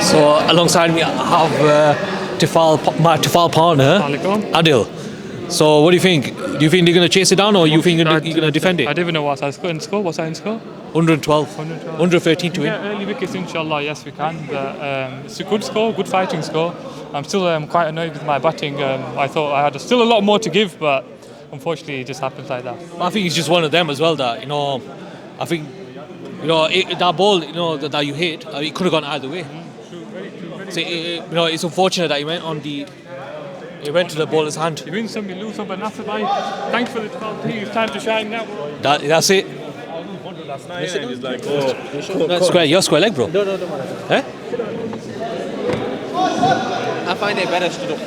So alongside me, I have my Tifal partner, Adil. So what do you think? Do you think they're going to chase it down, or you think you're going to defend it? I don't even know what's in score. What's that in score? 112. 113 to win. Yeah, early wickets, inshallah, yes we can. But, it's a good score, good fighting score. I'm still quite annoyed with my batting. I thought I had still a lot more to give, but unfortunately it just happens like that. I think it's just one of them as well that, I think, that ball, that you hit, it could have gone either way. So, it's unfortunate that he went to the bowler's hand. You win some, you lose some, but that's it. Thanks for the call. It's time to shine now. That's it. Last night, and he's like, You're square leg, bro. No. Eh? I find it better stood up.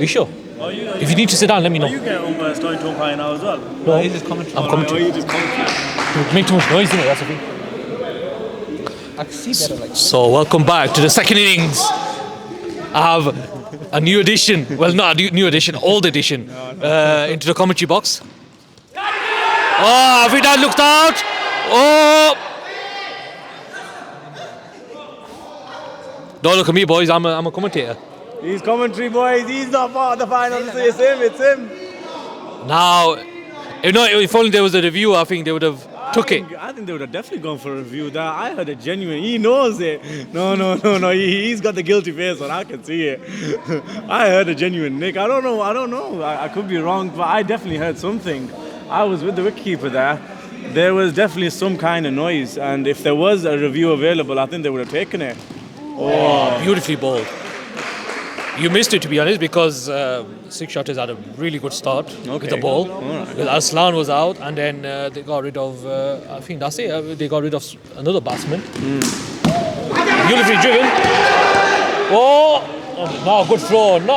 You sure? If you need to sit down, let me know. You get starting to umpire now as well? No, he's just commentary. I'm commentary. You just commentary. You make too much noise, innit? That's the thing. I can see better like. So welcome back to the second innings. I have a new addition. Well, not a new addition, old addition into the commentary box. Oh, I think that looked out. Oh! Don't look at me, boys. I'm a commentator. He's commentary, boys. He's not part of the final. It's him. It's him. Now, if only there was a review, I think they would have took it. I think they would have definitely gone for a review. That I heard a genuine. He knows it. No. He's got the guilty face on. I can see it. I heard a genuine nick. I don't know. I could be wrong, but I definitely heard something. I was with the wicketkeeper there. There was definitely some kind of noise, and if there was a review available, I think they would have taken it. Oh, beautifully bowled. You missed it, to be honest, because Six Shotterz had a really good start with the ball. Right. Aslan was out, and then they got rid of, I think that's it, they got rid of another batsman. Beautifully driven. Oh, not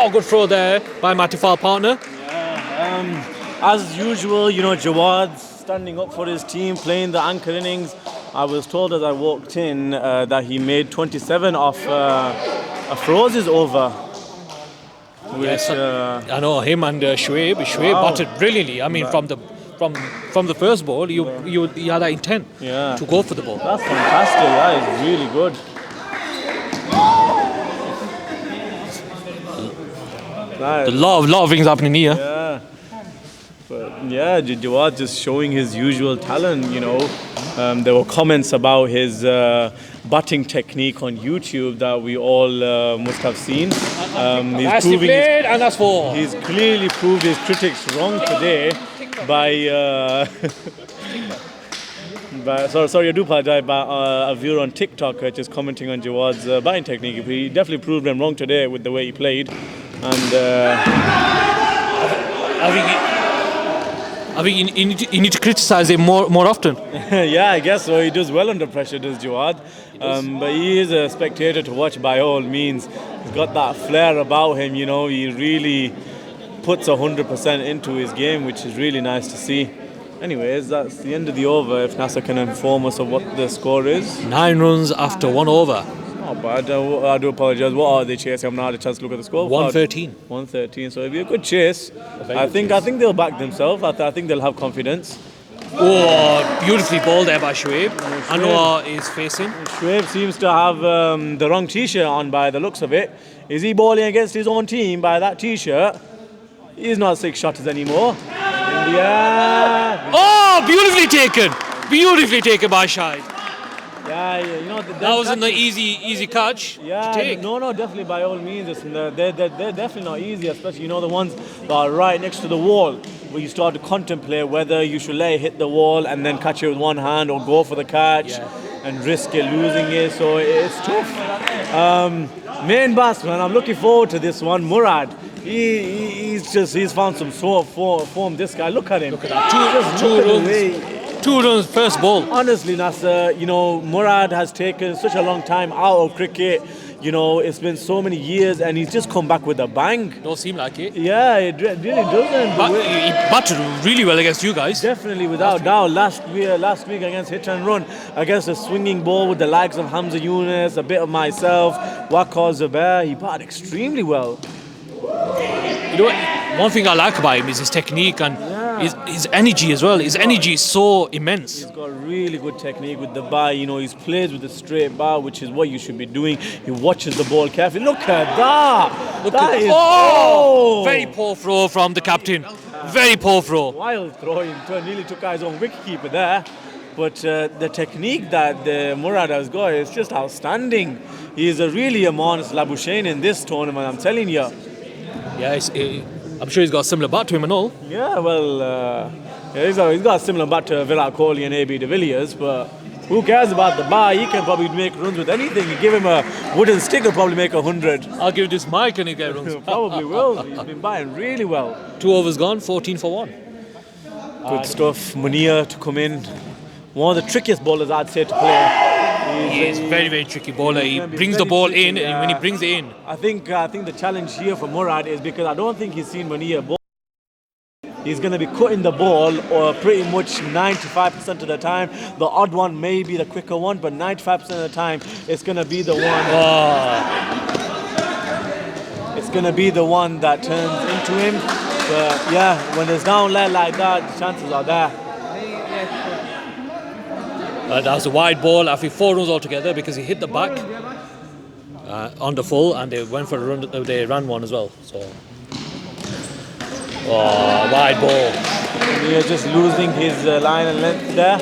a good throw there by my Tifal partner. Yeah, as usual, Jawad's standing up for his team, playing the anchor innings. I was told as I walked in that he made 27 off a Froze's over. Yes, I know him and Shoaib batted brilliantly. I mean, from the first ball, you had that intent to go for the ball. That's fantastic. That is really good. A lot of things happening here. Yeah. But yeah, Jawad just showing his usual talent, There were comments about his batting technique on YouTube that we all must have seen. He's clearly proved his critics wrong today by sorry, I do apologize, by a viewer on TikTok just commenting on Jawad's batting technique. He definitely proved them wrong today with the way he played, and I think you need to criticise him more often. Yeah, I guess so. He does well under pressure, does Jawad. But he is a spectator to watch by all means. He's got that flair about him, He really puts 100% into his game, which is really nice to see. Anyways, that's the end of the over. If Nasser can inform us of what the score is. 9 runs after 1 over. Not bad. I do apologise. What are they chasing? I've not had a chance to look at the score. 113. 113. So it'll be a good chase. I think they'll back themselves. I think they'll have confidence. Oh, beautifully bowled there by Shoaib. Anwar is facing. Shoaib seems to have the wrong t-shirt on by the looks of it. Is he bowling against his own team by that t-shirt? He's not Six Shotterz anymore. Yeah. Oh, beautifully taken. Beautifully taken by Shahid. Yeah, that wasn't an easy catch to take. No, definitely by all means. They're definitely not easy, especially the ones that are right next to the wall, where you start to contemplate whether you should let it hit the wall and then catch it with one hand, or go for the catch and risk it losing it. So it's tough. Main batsman, I'm looking forward to this one. Murad, he's found some sort of form. This guy, look at him. Look at that. Two runs. 2 runs first ball. Honestly, Nasser, Murad has taken such a long time out of cricket. It's been so many years, and he's just come back with a bang. Don't seem like it. Yeah, it really doesn't. He batted really well against you guys. Definitely, without doubt. Last week against Hit and Run, against a swinging ball with the likes of Hamza Yunus, a bit of myself, Waqar Zubair, he batted extremely well. One thing I like about him is his technique, and His energy as well. His energy is so immense. He's got really good technique with the bar. You know, he plays with the straight bar, which is what you should be doing. He watches the ball carefully. Look at that! Very poor throw from the captain. Very poor throw. Wild throw. He nearly took out his own wicketkeeper there. But the technique that Murad has got is just outstanding. He is really a monster, Labuschagne, in this tournament, I'm telling you. Yeah, I'm sure he's got a similar bat to him and all. Yeah, well, he's got a similar bat to Virat Kohli and AB de Villiers, but who cares about the bar? He can probably make runs with anything. You give him a wooden stick, he'll probably make 100. I'll give this mic and he'll get runs. Probably will. He's been batting really well. 2 overs gone, 14 for 1. Good stuff. Munir to come in. One of the trickiest bowlers, I'd say, to play. He is very, very tricky bowler. He brings the ball in, and when he brings it in, I think the challenge here for Murad is because I don't think he's seen Munir bowl. He's going to be cutting the ball pretty much 95% of the time. The odd one may be the quicker one, but 95% of the time it's going to be the one. It's going to be the one that turns into him. But yeah, when there's down leg like that, the chances are there. That was a wide ball. I think 4 runs altogether because he hit the back on the full, and they went for a run. They ran one as well. So, wide ball. He's just losing his line and length there.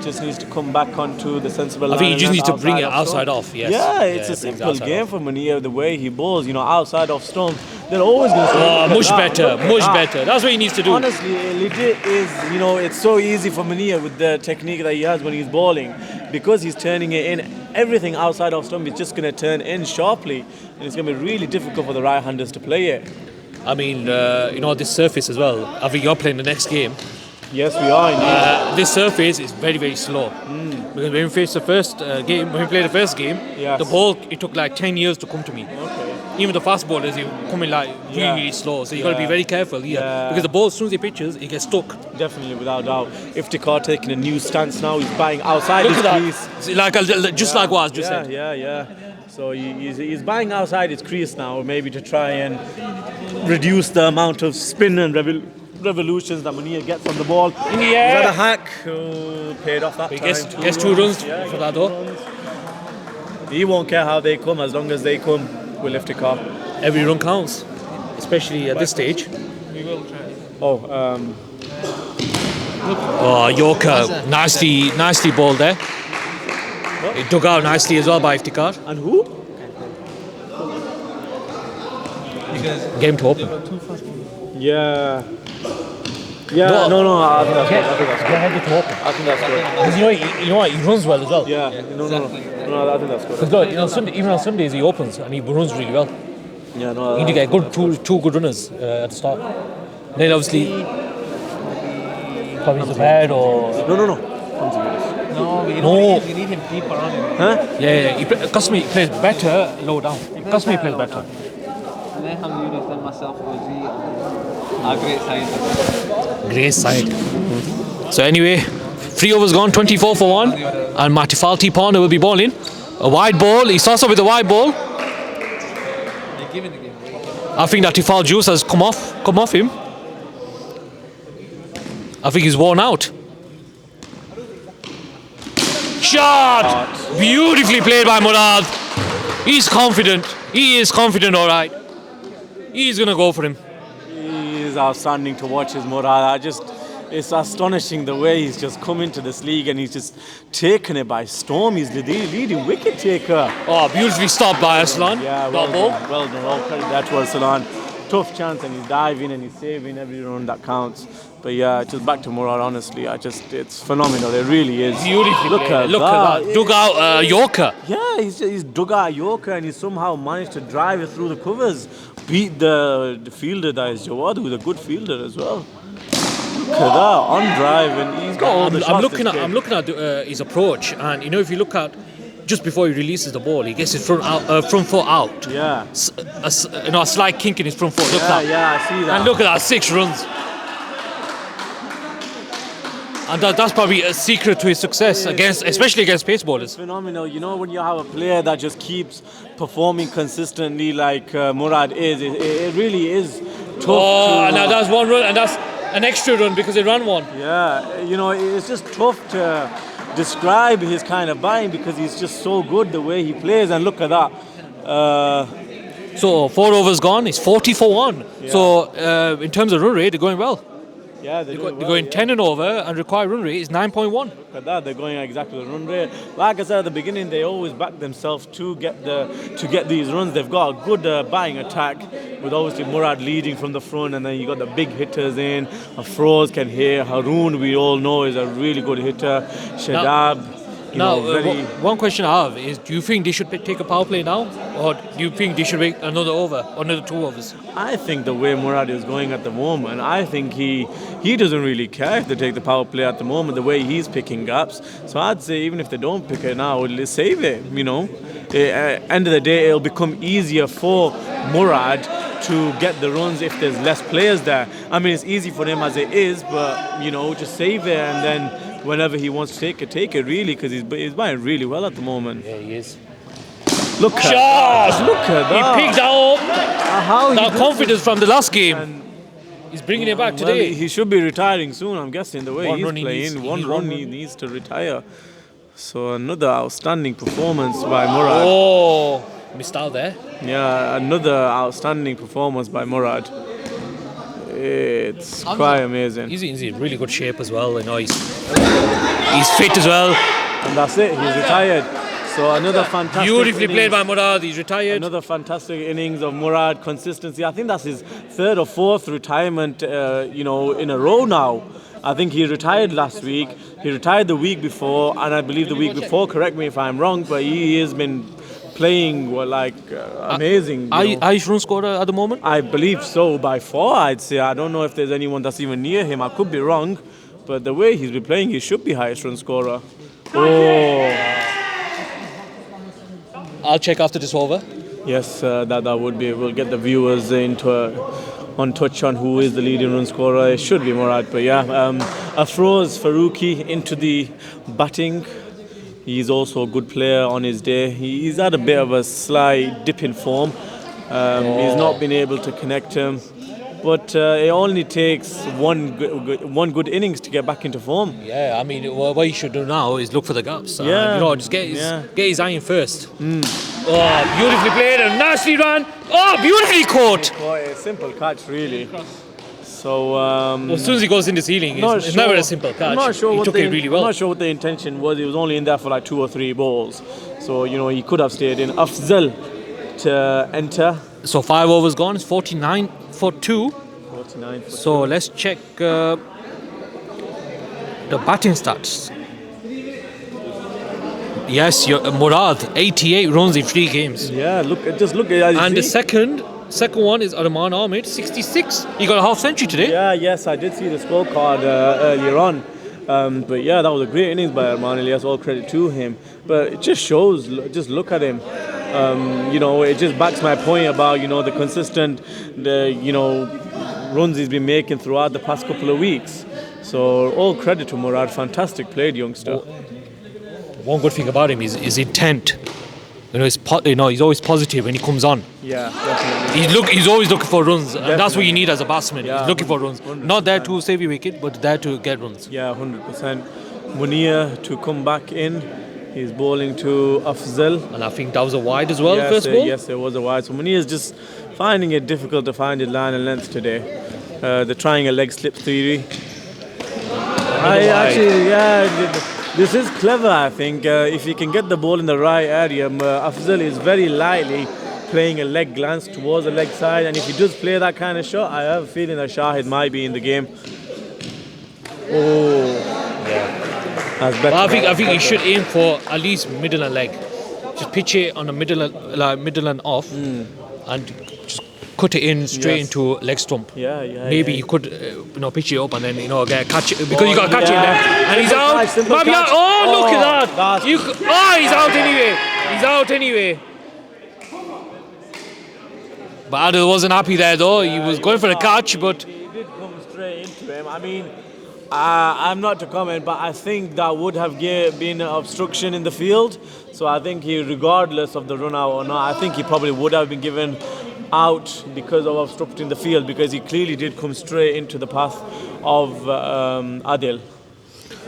Just needs to come back onto the sensible line. I think he just needs to bring it outside off. Yes. Yeah, it's a simple game for Munir. The way he bowls, outside off stump, they're always going to. Much better. That's what he needs to do. Honestly, legit is, it's so easy for Munir with the technique that he has when he's bowling, because he's turning it in. Everything outside off stump is just going to turn in sharply, and it's going to be really difficult for the right-handers to play it. I mean, this surface as well. I think you're playing the next game. Yes, we are indeed. This surface is very, very slow. Because when we faced the first game, when we played the first game, yes, the ball, it took like 10 years to come to me. Okay. Even the fast bowlers, they come in like really slow. So you got to be very careful here. Yeah. Because the ball, as soon as he pitches, it gets stuck. Definitely, without doubt. Iftikhar taking a new stance now. He's batting outside his crease. Like what I was just said. Yeah. So he's batting outside his crease now, maybe to try and reduce the amount of spin and revolutions that Munir gets on the ball. In the air. Is that a hack? Paid off that time. Gets 2 runs for that though. He won't care how they come, as long as they come with Iftikhar. Every run counts, especially at this stage. We will try. Yorker, nicely balled there. It dug out nicely as well by Iftikhar. And who? Game to open. Yeah. No, I think that's good. I think that's good. Because he runs well as well. Yeah, no, I think that's good. Because even on Sundays he opens and he runs really well. Yeah, no. You need to get two good runners at the start. Then obviously, probably Zubair or No, you need him deeper on him. Huh? Yeah. Kasmi plays better low down. Kasmi plays better. Neham Yunus and myself are great side. Great side. So anyway, 3 overs gone, 24 for 1, and Matifalti Ponder will be bowling. A wide ball. He starts off with a wide ball. They're giving the game. I think that Tifal juice has come off him. I think he's worn out. Shot! Beautifully played by Murad. He's confident. He is confident, all right. He's going to go for him. He is outstanding to watch, his Murad. It's astonishing the way he's just come into this league and he's just taken it by storm. He's the leading wicket taker. Oh, beautifully stopped by Aslan. Yeah, well done. All credit that to Aslan. Tough chance, and he's diving and he's saving every run that counts. But yeah, just back to Murad, honestly, it's phenomenal. It really is. Beautifully Look at that. Dug out Yorker. Yeah, he's dug out Yorker and he's somehow managed to drive it through the covers. Beat the fielder that is Jawad, who's a good fielder as well. Look at that, on drive, and he's got all the shots. I'm looking at his approach, and if you look at just before he releases the ball, he gets his front foot out. Yeah. A slight kink in his front foot. Look at that. Yeah, I see that. And look at that, 6 runs. And that's probably a secret to his success, especially against pace bowlers. It's phenomenal. When you have a player that just keeps performing consistently like Murad is, it really is tough. And that's 1 run, and an extra run because they ran one. Yeah, you know, it's just tough to describe his kind of batting because he's just so good the way he plays. And look at that. So 4 overs gone. It's 40 for 1. Yeah. So in terms of run rate, they're going well. Yeah, They're going 10 and over, and required run rate is 9.1. Look at that, they're going exactly the run rate. Like I said at the beginning, they always back themselves to get these runs. They've got a good batting attack with obviously Murad leading from the front, and then you got the big hitters in. Afroz can hit. Haroon, we all know, is a really good hitter. Shadab. One question I have is, do you think they should take a power play now, or do you think they should make another over, or another 2 overs? I think the way Murad is going at the moment, I think he doesn't really care if they take the power play at the moment, the way he's picking gaps. So I'd say even if they don't pick it now, let's save it, you know. End of the day, it'll become easier for Murad to get the runs if there's less players there. I mean, it's easy for him as it is, but, you know, just save it and then whenever he wants to take it really, because he's batting really well at the moment. Yeah, he is. Look at that. He picked that up. How That confidence from the last game. He's bringing it back today. He should be retiring soon, I'm guessing, the way he's playing. One run he needs to retire. So another outstanding performance by Murad. Oh, missed out there. Yeah, another outstanding performance by Murad. It's quite amazing. He's in really good shape as well. You know, he's fit as well. And that's it, he's retired. So another fantastic Beautifully played by Murad, he's retired. Another fantastic innings of Murad, consistency. I think that's his 3rd or 4th retirement, in a row now. I think he retired last week. He retired the week before, and I believe the week before, correct me if I'm wrong, but he has been playing amazing. Highest run scorer at the moment? I believe so, by 4 I'd say. I don't know if there's anyone that's even near him. I could be wrong, but the way he's been playing, he should be highest run scorer. Oh. I'll check after this over. Yes, that would be. We'll get the viewers on touch on who is the leading run scorer. It should be Murad, but yeah. Afroz Faruqi into the batting. He's also a good player on his day. He's had a bit of a slight dip in form. He's not been able to connect him. But it only takes one good innings to get back into form. Yeah, I mean, what he should do now is look for the gaps. Just get his iron first. Oh, beautifully played and nicely run. Oh, beautifully caught. Quite a simple catch, really. So as soon as he goes in the ceiling, it's never a simple catch. I'm not sure he took it really well. I'm not sure what the intention was. He was only in there for like 2 or 3 balls. So, he could have stayed in. Afzal to enter. So 5 overs gone. It's 49 for 2. 49 for so 2. Let's check the batting stats. Yes, Murad, 88 runs in 3 games. Yeah, look at. And the second one is Arman Ahmed, 66. He got a half century today. Yeah, yes, I did see the scorecard earlier on. But yeah, that was a great innings by Arman Ilyas, all credit to him. But it just shows, just look at him. It just backs my point about, the consistent, runs he's been making throughout the past couple of weeks. So all credit to Murad, fantastic played youngster. One good thing about him is his intent. He's always positive when he comes on. Yeah, definitely. He's always looking for runs, and that's what you need as a batsman. Yeah, he's looking for runs. 100%. Not there to save your wicket, but there to get runs. Yeah, 100%. Munir to come back in. He's bowling to Afzal. And I think that was a wide as well, first ball? Yes, it was a wide. So Munir is just finding it difficult to find his line and length today. They're trying a leg slip theory. This is clever, I think. If you can get the ball in the right area, Afzal is very lightly playing a leg glance towards the leg side, and if he does play that kind of shot, I have a feeling that Shahid might be in the game. Oh, yeah. That's better. I think he should aim for at least middle and leg. Just pitch it on the middle and off, and just cut it in straight into leg stump. Maybe you could pitch it up and then catch it, because you got to catch it in there, and he's out. Look at that! He's out anyway. But Adil wasn't happy there though. He was going for a catch, but he did come straight into him. I mean, I'm not to comment, but I think that would have been an obstruction in the field. So I think regardless of the run out or not, I think he probably would have been given out because of obstructing the field, because he clearly did come straight into the path of Adil.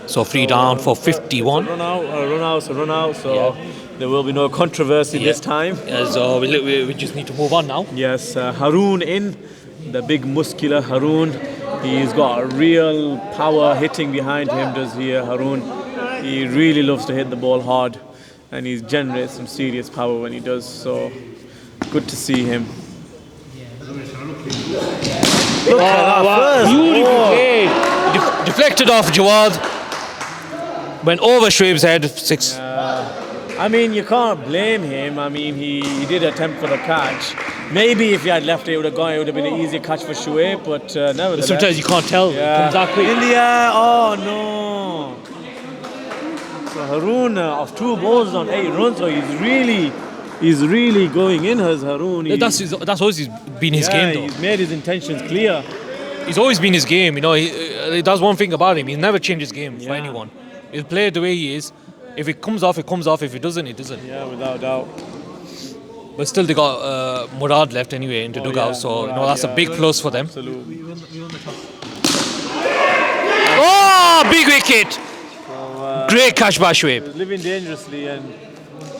So free down for 51. Run out. So there will be no controversy this time. So we just need to move on now. Yes, Haroon in, the big muscular Haroon. He's got a real power hitting behind him, does he, Haroon? He really loves to hit the ball hard, and he generates some serious power when he does, so good to see him. Look at that first. Beautiful play. Deflected off Jawad. Went over Shoaib's head, 6. I mean, you can't blame him. I mean, he did attempt for the catch. Maybe if he had left it, would have gone. It would have been an easier catch for Shoaib, but nevertheless. Sometimes you can't tell. It comes that quick. In the air. Oh no. So Haroon of 2 balls on 8 runs. So he's really going in as Haroon. That's always been his game, though. He's made his intentions clear. He's always been his game. You know, that's one thing about him. He's never changed his game for anyone. He'll play it the way he is. If it comes off, it comes off. If it doesn't, it doesn't. Yeah, without doubt. But still, they got Murad left anyway in the dugout, so that's a big plus for them. Absolutely. Oh, big wicket! Great catch by Shoaib. He was living dangerously, and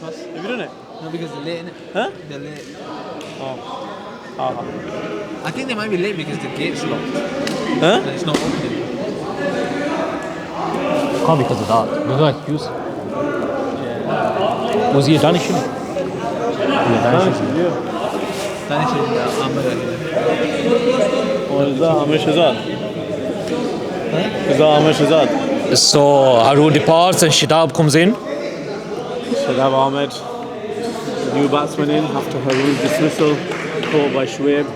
have you done it? No, because they're late, innit? Huh? They're late. Oh. I think they might be late because the gate's locked. Huh? And it's not opening. Can't because of that. There's no excuse. Was he a Danish? Danish is Ahmed. What is that? Amish Azad? Is that Amish Azad? So Haroon departs and Shadab comes in. Shadab Ahmed, new batsman in after Haroon's dismissal, caught by Shoaib.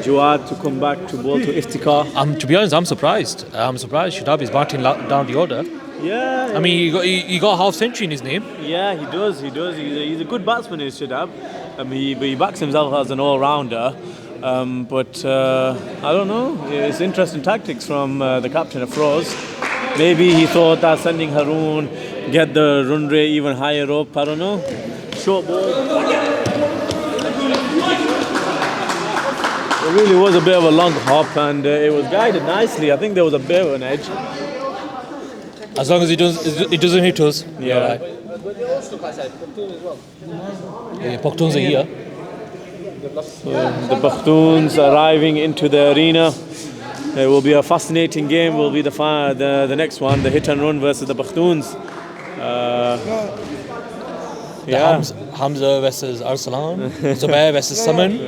Jawad to come back to bowl to Iftikhar. To be honest, I'm surprised. Shadab is batting down the order. Yeah. I mean, he got a half century in his name. Yeah, he does. He's a good batsman, is Shadab. He backs himself as an all-rounder. But I don't know. It's interesting tactics from the captain of Froze. Maybe he thought that sending Haroon get the run rate even higher up. I don't know. Short ball. It really was a bit of a long hop, and it was guided nicely. I think there was a bit of an edge. As long as it doesn't hit us. Yeah. Pakhtuns are here. So the Pakhtuns arriving into the arena. It will be a fascinating game. Will be the next one, the hit and run versus the Pakhtuns. Hamza versus Arsalan. Zubair versus Saman.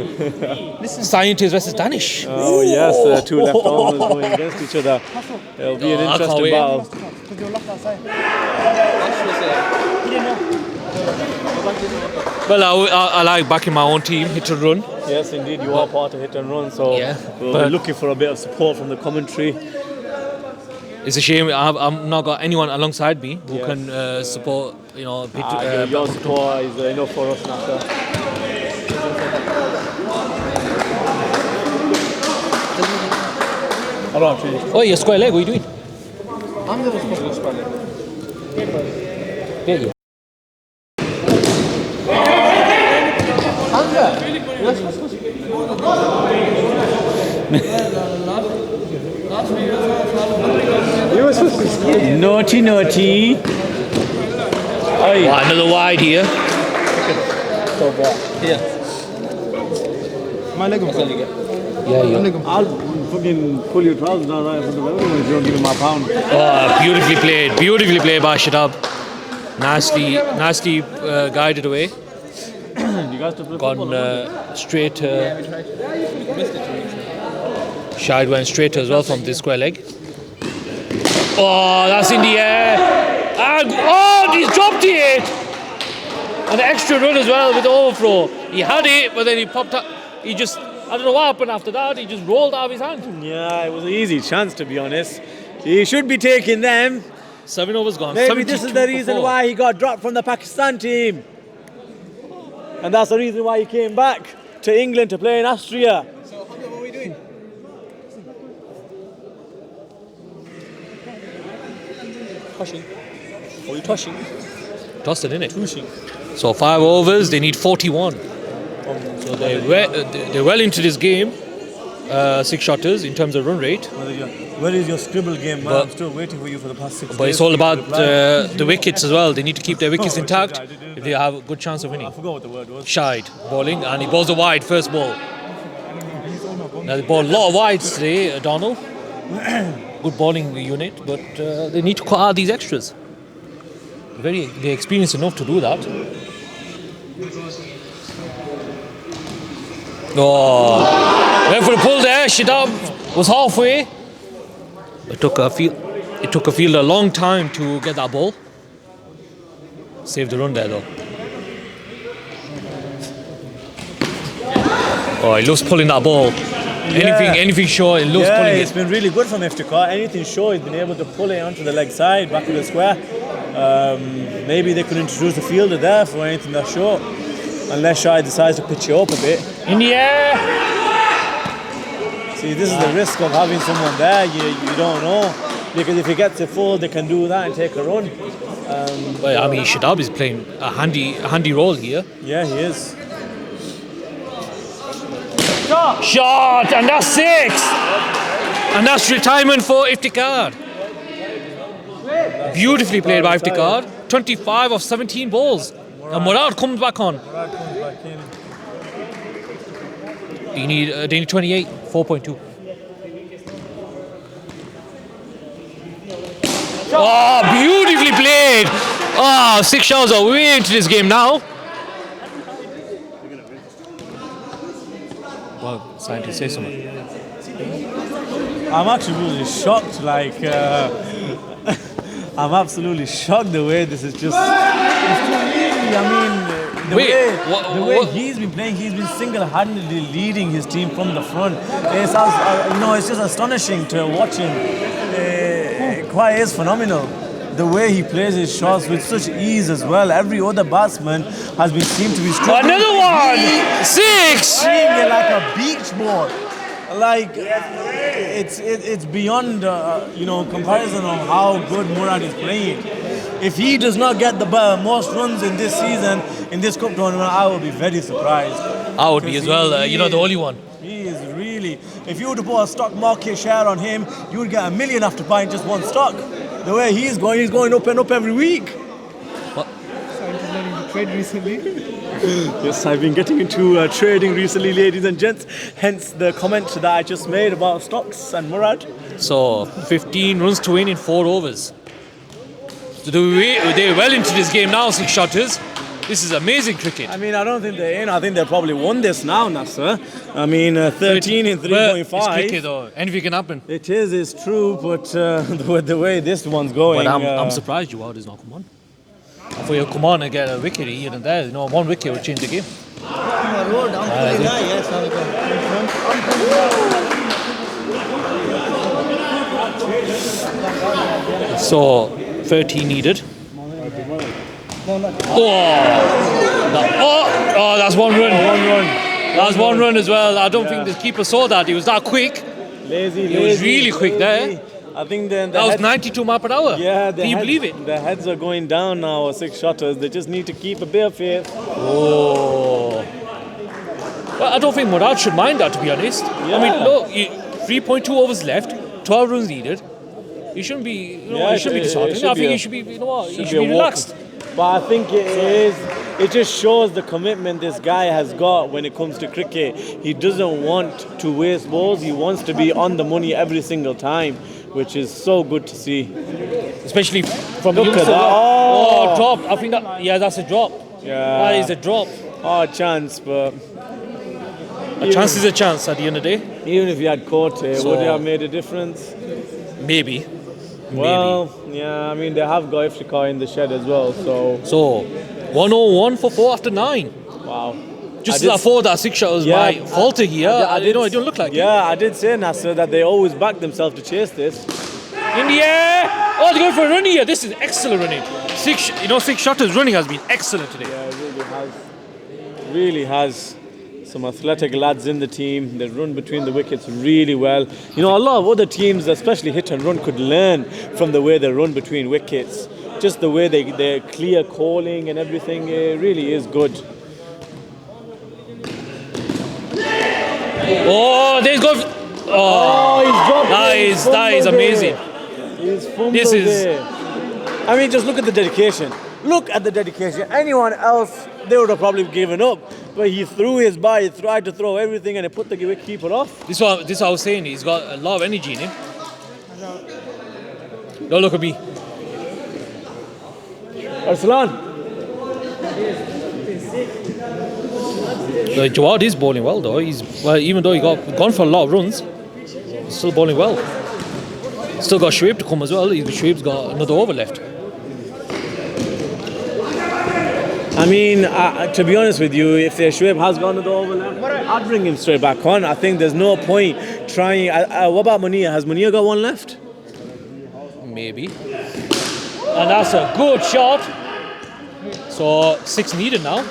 Scientist versus Danish. Oh yes, 2 left-armers going against each other. It'll be an interesting battle. Well, I like backing my own team, hit and run. Yes, indeed, you are part of hit and run, so we'll be looking for a bit of support from the commentary. It's a shame I've not got anyone alongside me who can support. Your support is enough for us now, sir. Oh, you're square leg. What are you doing? I'm the one supposed to go square leg. Yeah, yeah. Naughty. Another wide here. My leg was Yeah. I'll fucking pull your trousers down right in front of everyone if you don't give me my pound. Oh, beautifully played by Shadab. Nicely guided away. You guys to play Gone straight. Shahid went straight as well from this square leg. Oh, that's in the air. And he's dropped it. And the extra run as well with the overthrow. He had it, but then he popped up. I don't know what happened after that. He just rolled out of his hand. Yeah, it was an easy chance, to be honest. He should be taking them. 7 overs gone. Maybe this is the reason why he got dropped from the Pakistan team. And that's the reason why he came back to England to play in Austria. So, what are we doing? Toshing. Are you toshing? Tossed it, innit? Pushing. So 5 overs, they need 41. So they're well into this game. 6 Shotterz in terms of run rate. Where is your scribble game, man? I'm still waiting for you for the past 6 days. But it's all about the wickets as well. They need to keep their wickets intact if they have a good chance of winning. I forgot what the word was. Shide bowling, and he bowls a wide first ball. Now they bowled a lot of wides today, Darnall. Good bowling unit, but they need to cut out these extras. They're experienced enough to do that. Oh, went for a pull there. Shotterz was halfway. It took a field a long time to get that ball. Saved the run there though. Oh, he loves pulling that ball. Anything short, he loves pulling it. It's been really good from Iftikhar. Anything short, he's been able to pull it onto the leg side, back of the square. Maybe they could introduce a fielder there for anything that's short. Unless Shai decides to pitch it up a bit. In the air! See, this is the risk of having someone there. You don't know. Because if he gets it full, they can do that and take a run. Well, I mean, Shotterz is playing a handy role here. Yeah, he is. Shot! And that's 6! And that's retirement for Iftikhar. Beautifully played by Iftikhar. 25 of 17 balls. And Murad comes back on. They need 28, 4.2. Oh, beautifully played. Oh, 6 shots are way into this game now. Well, scientists say something. I'm actually really shocked. I'm absolutely shocked the way this is just. It's too easy. I mean, the way he's been playing, he's been single-handedly leading his team from the front. It's just astonishing to watch him. Quite is phenomenal. The way he plays his shots with such ease as well. Every other batsman has been seemed to be struggling. Another one! 6! Seeing it like a beach ball. Like it's beyond comparison of how good Murad is playing. If he does not get the most runs in this season in this cup tournament, I will be very surprised. I would be as well. The only one. He is really. If you were to put a stock market share on him, you would get $1 million after buying just one stock. The way he's going up and up every week. What? So he's learning to trade recently. Yes, I've been getting into trading recently, ladies and gents. Hence the comment that I just made about stocks and Murad. So 15 runs to win in 4 overs. So they're well into this game now, 6 Shotterz. This is amazing cricket. I mean, I don't think they're in. I think they probably won this now, Nasser. I mean, 13 in 3.5. It's cricket though. Anything can happen. It is, it's true, but the way this one's going. But I'm surprised Jawad is not come on. I thought he'll come on and get a wicket here and there. 1 wicket would change the game. So 13 needed. Oh, that's 1 run. That's 1 run as well. I don't think the keeper saw that. He was that quick. Lazy. He was really quick there. I think that was 92 miles per hour. Yeah, can you believe it? The heads are going down now, 6 Shotterz. They just need to keep a bit of faith. Oh. Well, I don't think Murad should mind that, to be honest. Yeah. I mean, look, 3.2 overs left, 12 runs needed. He shouldn't be, he should be disheartened. I think he should be, he should be relaxed. But I think it just shows the commitment this guy has got when it comes to cricket. He doesn't want to waste balls. He wants to be on the money every single time, which is so good to see. Especially from the youngster. Oh, drop. I think that's a drop. Yeah. That is a drop. Oh, chance, but... A chance is a chance at the end of the day. Even if he had caught it, would it have made a difference? Maybe. Well, yeah, I mean, they have got Iftikhar in the shed as well, So, 101 for 4 after 9. Wow. Just as I thought that 6 shot was my faulty here. It don't look like it. Yeah, I did say, Nasser, that they always back themselves to chase this. In the air! Oh, they're going for a run here. This is excellent running. 6 Shotterz running has been excellent today. Yeah, it really has. Really has. Some athletic lads in the team. They run between the wickets really well. A lot of other teams, especially hit and run, could learn from the way they run between wickets. Just the way they're clear calling and everything. It really is good. Oh, there's go. Oh, Oh, he's dropped that it. is amazing. He's fumbled This is- there. I mean, just look at the dedication. Look at the dedication. Anyone else, they would have probably given up. But he threw his bar, he tried to throw everything and he put the keeper off. This is what I was saying. He's got a lot of energy in him. Don't look at me. Arslan. Jawad is bowling well though. Even though he got gone for a lot of runs, he's still bowling well. Still got Shoaib to come as well. Shoaib's got another over left. I mean, to be honest with you, if Shoaib has got another over left, I'd bring him straight back on. I think there's no point trying. What about Munir? Has Munir got one left? Maybe. And that's a good shot. So 6 needed now.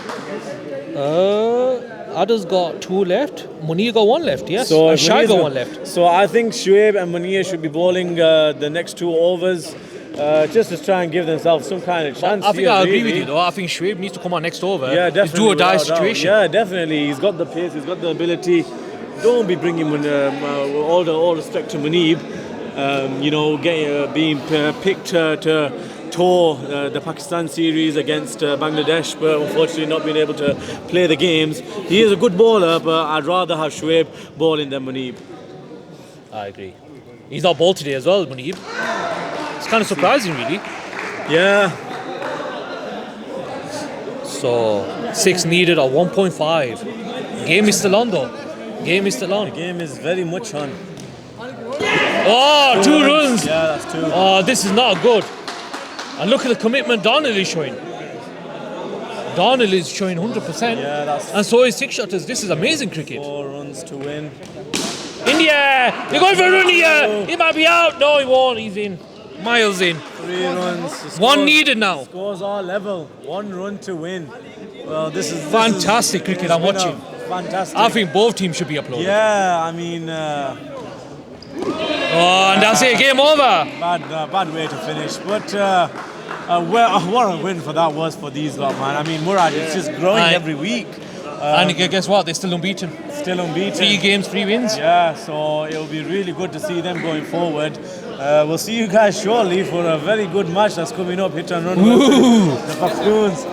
Adil's got 2 left. Munir got 1 left, yes. So And Shai Munir's got 1 left. So I think Shoaib and Munir should be bowling the next 2 overs. Just to try and give themselves some kind of chance. I think here, I agree really. with you though. I think Shoaib needs to come on next over. Yeah, It's definitely. do or die without doubt. situation. Yeah, definitely. He's got the pace. He's got the ability. Don't be bringing all respect to Munib. Being picked to tour the Pakistan series against Bangladesh, but unfortunately not being able to play the games. He is a good bowler, but I'd rather have Shoaib bowling than Munib. I agree. He's not bowled today as well, Munib. It's kind of surprising, really. Yeah. So 6 needed at 1.5. Game is still on though. Game is still on. The game is very much on. Oh, 2 runs. Yeah, that's 2. Oh, this is not good. And look at the commitment Darnall is showing. Darnall is showing 100%. Yeah, that's And so is 6 Shotterz. This is amazing cricket. 4 runs to win. India! They're going for a run here! He might be out. No, he won't. He's in. Miles in. 3 runs. The 1 scores- needed now. Scores are level. 1 run to win. Well, this is Fantastic cricket I'm been watching. Fantastic. I think both teams should be applauded. Yeah, I mean, Oh, and that's it. Game over. bad way to finish. But what a win for that was for these lot, man. I mean, Murad is just growing Aye. every week. And guess what? They're still unbeaten. Still unbeaten. 3 games, 3 wins. Yeah, so it'll be really good to see them going forward. We'll see you guys shortly for a very good match that's coming up. Hit and run. The Pakhtuns.